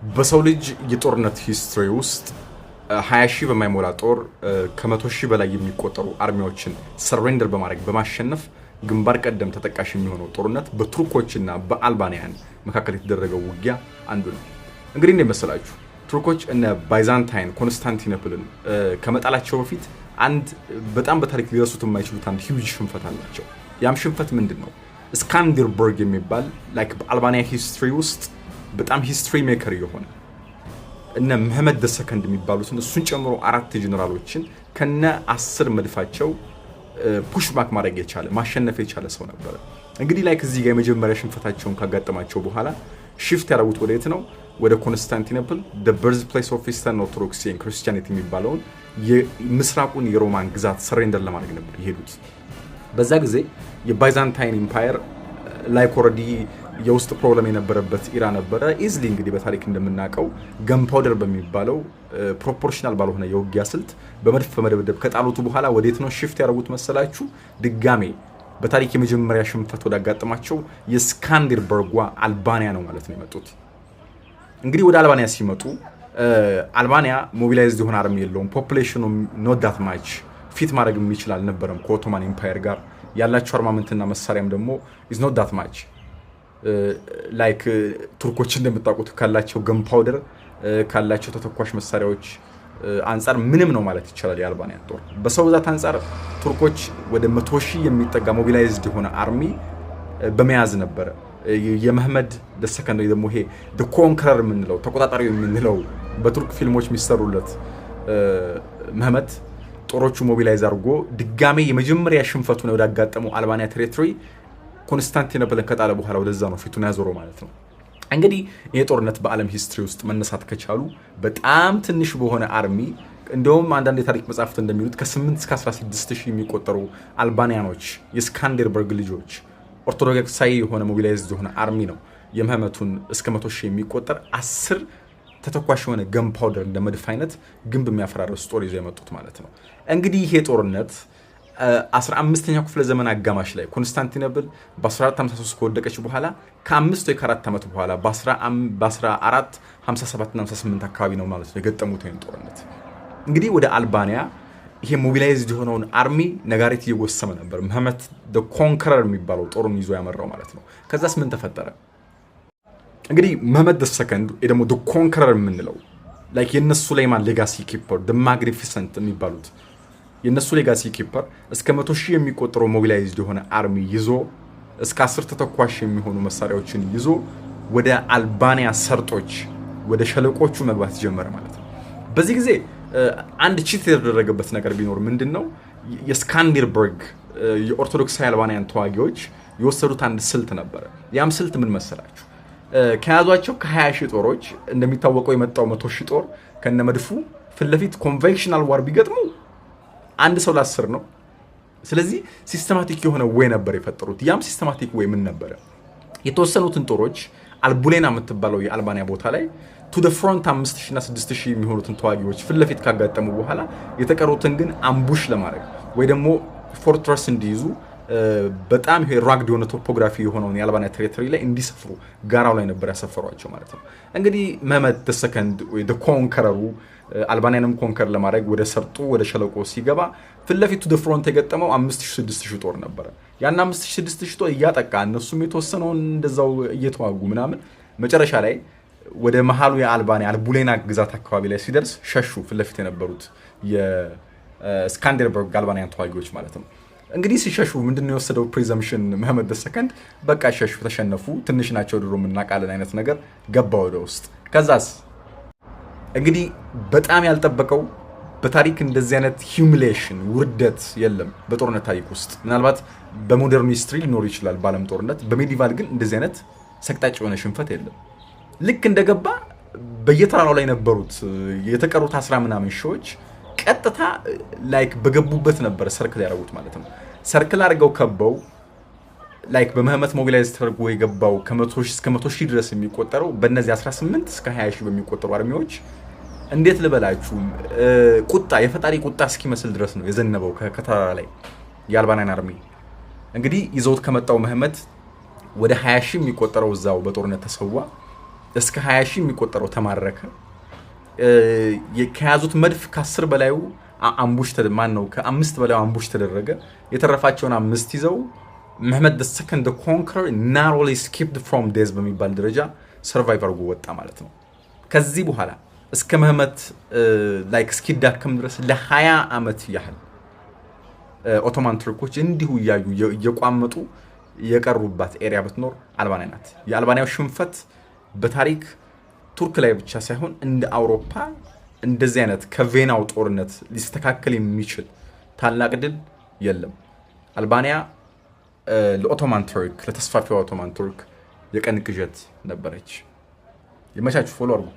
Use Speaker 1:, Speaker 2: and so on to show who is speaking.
Speaker 1: በሰው ልጅ የጦርነት ሂስትሪ ውስጥ 20 ሺህ በማይሞላ ጦር ከ100 ሺህ በላይ የሚቆጠሩ አርሚዎችን ሰሬንደር በማድረግ በማሸነፍ ግንባር ቀደም ተጠቃሽ የሚሆነው ጦርነት በቱርኮችና በአልባኒያን መካከል የተደረገው ውጊያ አንዱ ነው። እንግዲህ እንደመሰላችሁ ቱርኮች እነ ባይዛንታይን ኮንስታንቲኖፕልን ከመጣላቸው በፊት አንድ በጣም በታሪክ ሊረሱት የማይችሉት አንድ ሂውጅ ሽንፈት አላቸው። ያም ሽንፈት ምንድነው? ስካንዲርበርግ የሚባል ላይክ በአልባኒያ ሂስትሪ ውስጥ በጣም ሂስትሪ ሜከር የሆነ እነ መሐመድ ደሰከንድ የሚባሉትን እሱን ጨምሮ 4 ጀነራሎችን ከነ 10 መድፋቸው ፑሽ ባክ ማድረግ የቻለ ማሸነፍ የቻለ ሰው ነበር። እንግዲህ ላይክ እዚህ ጋር የመጀመሪያ ሽንፈታቸውን ካጋጠማቸው በኋላ ሽፍት ያደረጉት ወዴት ነው? ወደ ኮንስታንቲኖፕል the birthplace of Eastern Orthodoxy and Christianity የሚባለውን የምስራቁን የሮማን ግዛት ሰሬንደር ለማድረግ ነበር የሄዱት። በዛ ጊዜ የባይዛንታይን ኢምፓየር ላይክ ኦልሬዲ የውስጥ ፕሮብለም የነበረበት ኢራ ነበረ። ኢዝሊ እንግዲህ በታሪክ እንደምናውቀው ገንፓውደር በሚባለው ፕሮፖርሽናል ባልሆነ የውጊያ ስልት በመድፍ በመደብደብ ከጣሉት በኋላ ወዴት ነው ሽፍት ያደረጉት መሰላችሁ? ድጋሜ በታሪክ የመጀመሪያ ሽንፈት ወዳጋጠማቸው የስካንዲርበርጓ አልባኒያ ነው ማለት ነው የመጡት። እንግዲህ ወደ አልባኒያ ሲመጡ አልባኒያ ሞቢላይዝድ የሆነ አርሚ የለውም። ፖፑሌሽኑ ኖት ዳት ማች ፊት ማድረግ የሚችል አልነበረም ከኦቶማን ኢምፓየር ጋር። ያላቸው አርማመንትና መሳሪያም ደግሞ ኢዝ ኖት ዳት ማች ላይክ ቱርኮች እንደምታውቁት ካላቸው ገንፓውደር ካላቸው ተተኳሽ መሳሪያዎች አንፃር ምንም ነው ማለት ይቻላል። የአልባኒያ ጦር በሰው ብዛት አንፃር ቱርኮች ወደ 100 ሺህ የሚጠጋ ሞቢላይዝድ የሆነ አርሚ በመያዝ ነበረ። የመሐመድ ደሰከንድ ደግሞ ይሄ the conqueror የምንለው ተቆጣጣሪው የምንለው በቱርክ ፊልሞች የሚሰሩለት መሐመድ ጦሮቹ ሞቢላይዝ አድርጎ ድጋሜ የመጀመሪያ ሽንፈቱን ወዳጋጠመው አልባኒያ ቴሪቶሪ ኮንስታንቲኖፕልን ከጣለ በኋላ ወደዛ ነው ፊቱን ያዞረው ማለት ነው። እንግዲህ ይሄ ጦርነት በዓለም ሂስትሪ ውስጥ መነሳት ከቻሉ በጣም ትንሽ በሆነ አርሚ እንደውም አንዳንድ የታሪክ መጻሕፍት እንደሚሉት ከ8 እስከ 16 ሺህ የሚቆጠሩ አልባኒያኖች የስካንዲርበርግ ልጆች ኦርቶዶክሳዊ የሆነ ሞቢላይዝድ የሆነ አርሚ ነው የመሐመቱን እስከ 100 ሺህ የሚቆጠር 10 ተተኳሽ የሆነ ገንፓውደር እንደ መድፍ አይነት ግንብ የሚያፈራርስ ጦር ይዘው የመጡት ማለት ነው። እንግዲህ ይሄ ጦርነት 15ኛው ክፍለ ዘመን አጋማሽ ላይ ኮንስታንቲኖፕል በ1453 ከወደቀች በኋላ ከ5 ወይ ከ4 ዓመት በኋላ በ1457 እና 58 አካባቢ ነው ማለት ነው የገጠሙት ይሄን ጦርነት። እንግዲህ ወደ አልባኒያ ይሄ ሞቢላይዝድ የሆነውን አርሚ ነጋሪት እየጎሰመ ነበር መሐመድ the conqueror የሚባለው ጦሩን ይዞ ያመራው ማለት ነው። ከዛስ ምን ተፈጠረ? እንግዲህ መሐመድ ደሰከንድ ደግሞ the conqueror የምንለው ላይክ የነሱ ሱሌይማን ሌጋሲ ኪፐር the magnificent የሚባሉት የነሱ ሌጋሲ ኪፐር እስከ 100 ሺህ የሚቆጠረው ሞቢላይዝድ የሆነ አርሚ ይዞ እስከ 10 ተተኳሽ የሚሆኑ መሳሪያዎችን ይዞ ወደ አልባኒያ ሰርጦች ወደ ሸለቆቹ መግባት ጀመረ ማለት ነው። በዚህ ጊዜ አንድ ቺት የተደረገበት ነገር ቢኖር ምንድነው? የስካንዲርበርግ የኦርቶዶክሳዊ አልባኒያን ተዋጊዎች የወሰዱት አንድ ስልት ነበረ። ያም ስልት ምን መሰላችሁ? ከያዟቸው ከ20 ሺህ ጦሮች እንደሚታወቀው የመጣው 100 ሺህ ጦር ከነመድፉ ፊት ለፊት ኮንቬንሽናል ዋር ቢገጥሙ አንድ ሰው ለ10 ነው። ስለዚህ ሲስተማቲክ የሆነ ወይ ነበር የፈጠሩት። ያም ሲስተማቲክ ወይ ምን ነበረ? የተወሰኑትን ጦሮች አልቡሌና የምትባለው የአልባኒያ ቦታ ላይ ቱ the front 5000 እና 6000 የሚሆኑትን ተዋጊዎች ፊት ለፊት ካጋጠሙ በኋላ የተቀሩትን ግን አምቡሽ ለማድረግ ወይ ደግሞ ፎርትረስ እንዲይዙ በጣም ይሄ ራግድ የሆነ ቶፖግራፊ የሆነውን የአልባኒያ ቴሪቶሪ ላይ እንዲሰፍሩ ጋራው ላይ ነበር ያሰፈሯቸው ማለት ነው። እንግዲህ መሐመድ ደሰከንድ ወይ the conqueror አልባኒያንም ኮንከር ለማድረግ ወደ ሰርጡ ወደ ሸለቆ ሲገባ ፊት ለፊቱ the front የገጠመው 5000-6000 ጦር ነበረ። ያን 5000-6000 ጦር እያጠቃ እነሱም የተወሰነውን እንደዛው እየተዋጉ ምናምን መጨረሻ ላይ ወደ መሃሉ የአልባኒያ አልቡሌና ግዛት አካባቢ ላይ ሲደርስ ሸሹ ፊት ለፊት የነበሩት የስካንዲርበርግ አልባኒያን ተዋጊዎች ማለት ነው። እንግዲህ ሲሸሹ ምንድነው የወሰደው ፕሪዘምፕሽን መሐመድ ደሰከንድ በቃ ሸሹ፣ ተሸነፉ፣ ትንሽ ናቸው ድሮ የምናውቃለን አይነት ነገር ገባ ወደ ውስጥ። ከዛስ እንግዲህ በጣም ያልጠበቀው በታሪክ እንደዚህ አይነት ሂዩሚሌሽን ውርደት የለም በጦርነት ታሪክ ውስጥ። ምናልባት በሞደርን ሂስትሪ ሊኖር ይችላል በዓለም ጦርነት፣ በሜዲቫል ግን እንደዚህ አይነት ሰቅጣጭ የሆነ ሽንፈት የለም። ልክ እንደገባ በየተራራው ላይ ነበሩት የተቀሩት 10 ምናምን ሺዎች ቀጥታ ላይክ በገቡበት ነበር ሰርክል ያደረጉት ማለት ነው። ሰርክል አድርገው ከበው ላይክ በመሐመድ ሞቢላይዝ ተደርጎ የገባው ከ100 እስከ 100 ሺህ ድረስ የሚቆጠረው በእነዚህ 18 እስከ 20 ሺህ በሚቆጠሩ አርሚዎች እንዴት ልበላችሁ ቁጣ የፈጣሪ ቁጣ እስኪመስል ድረስ ነው የዘነበው ከተራራ ላይ የአልባኒያን አርሚ። እንግዲህ ይዘውት ከመጣው መሐመድ ወደ 20 ሺህ የሚቆጠረው እዛው በጦርነት ተሰዋ። እስከ 20 ሺህ የሚቆጠረው ተማረከ። ከያዙት መድፍ ከ10 በላዩ አምቡሽ ነው ከ5 በላዩ አምቡሽ ተደረገ። የተረፋቸውን 5 ይዘው መህመድ the second the conqueror narrowly escaped from death በሚባል ደረጃ ሰርቫይቭ አድርጎ ወጣ ማለት ነው። ከዚህ በኋላ እስከ መህመድ ላይክ እስኪዳከም ድረስ ለ20 ዓመት ያህል ኦቶማን ቱርኮች እንዲሁ እያዩ እየቋመጡ የቀሩባት ኤሪያ ብትኖር አልባንያ ናት። የአልባንያው ሽንፈት በታሪክ ቱርክ ላይ ብቻ ሳይሆን እንደ አውሮፓ እንደዚህ አይነት ከቬናው ጦርነት ሊስተካከል የሚችል ታላቅ ድል የለም። አልባንያ ለኦቶማን ቱርክ ለተስፋፊው ኦቶማን ቱርክ የቀን ቅዠት ነበረች። የመቻችሁ ፎሎ አድርጉ።